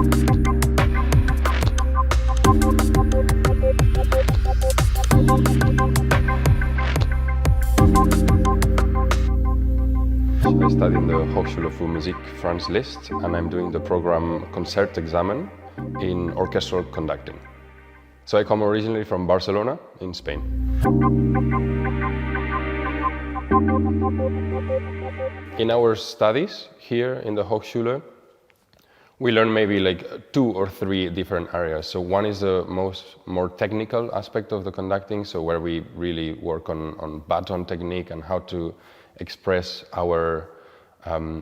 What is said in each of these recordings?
I study in the Hochschule für Musik FRANZ LISZT, and I'm doing the program Concertexamen in orchestral conducting. So I come originally from Barcelona in Spain. In our studies here in the Hochschule, we learn maybe like 2 or 3 different areas. So one is the more technical aspect of the conducting, so where we really work on baton technique and how to express our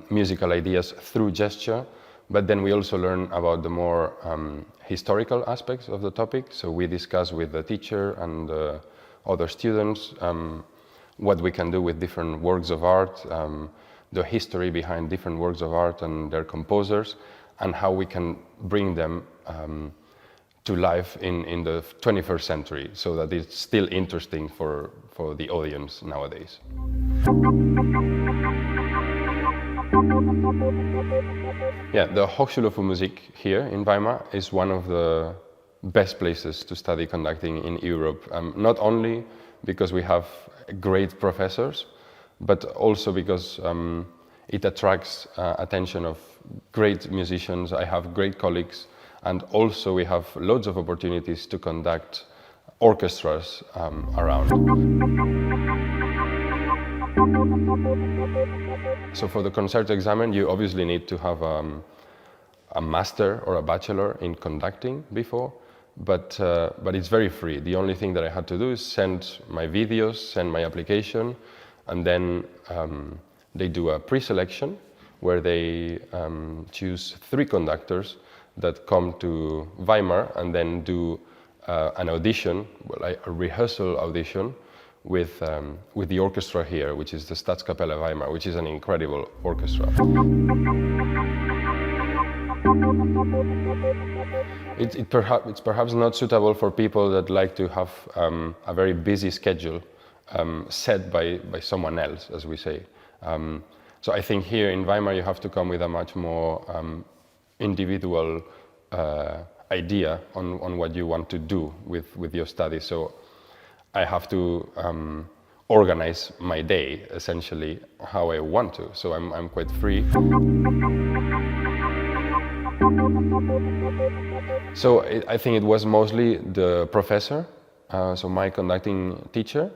musical ideas through gesture. But then we also learn about the more historical aspects of the topic. So we discuss with the teacher and other students what we can do with different works of art, the history behind different works of art and their composers, and how we can bring them to life in the 21st century, so that it's still interesting for the audience nowadays. Yeah, the Hochschule für Musik here in Weimar is one of the best places to study conducting in Europe. Not only because we have great professors, but also because it attracts attention of great musicians. I have great colleagues, and also we have loads of opportunities to conduct orchestras around. So for the Concertexamen, you obviously need to have a master or a bachelor in conducting before, but it's very free. The only thing that I had to do is send my videos, send my application, and then they do a pre-selection where they choose 3 conductors that come to Weimar and then do an audition, a rehearsal audition with the orchestra here, which is the Staatskapelle Weimar, which is an incredible orchestra. It's perhaps not suitable for people that like to have a very busy schedule set by someone else, as we say. So I think here in Weimar you have to come with a much more individual idea on what you want to do with your study. So I have to organize my day essentially how I want to. So I'm quite free. So I think it was mostly the professor, so my conducting teacher,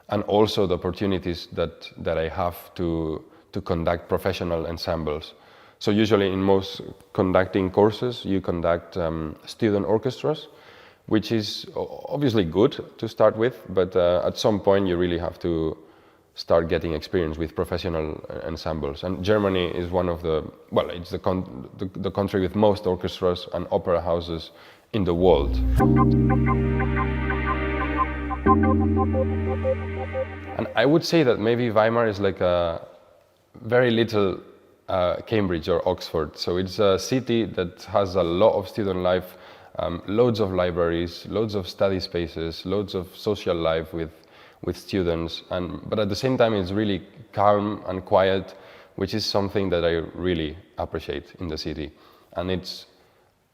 and also the opportunities that I have to conduct professional ensembles. So usually in most conducting courses you conduct student orchestras, which is obviously good to start with, but at some point you really have to start getting experience with professional ensembles. And Germany is one of it's the country with most orchestras and opera houses in the world. And I would say that maybe Weimar is like a very little Cambridge or Oxford. So it's a city that has a lot of student life, loads of libraries, loads of study spaces, loads of social life with students, but at the same time it's really calm and quiet, which is something that I really appreciate in the city. And it's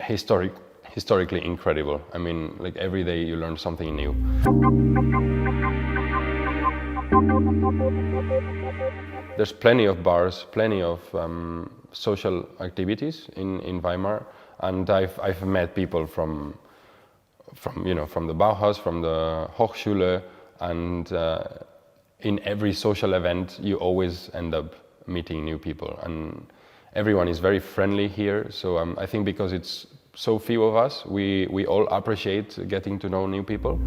historically incredible. I mean, like every day you learn something new. There's plenty of bars, plenty of social activities in Weimar, and I've met people from the Bauhaus, from the Hochschule, and in every social event you always end up meeting new people, and everyone is very friendly here. So I think because it's so few of us, we all appreciate getting to know new people.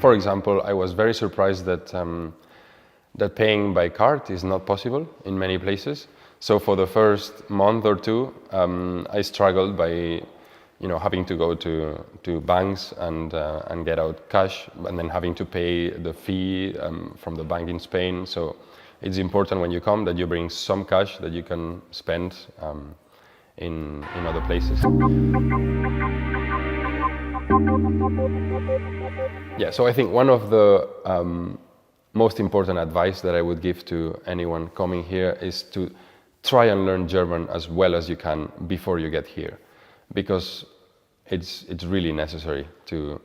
For example, I was very surprised that paying by card is not possible in many places. So for the first month or 2, I struggled by having to go to banks and get out cash, and then having to pay the fee from the bank in Spain. So it's important when you come that you bring some cash that you can spend in other places. Yeah, so I think one of the most important advice that I would give to anyone coming here is to try and learn German as well as you can before you get here, because it's really necessary to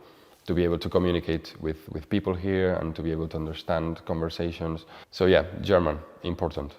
be able to communicate with people here and to be able to understand conversations. So yeah, German, important.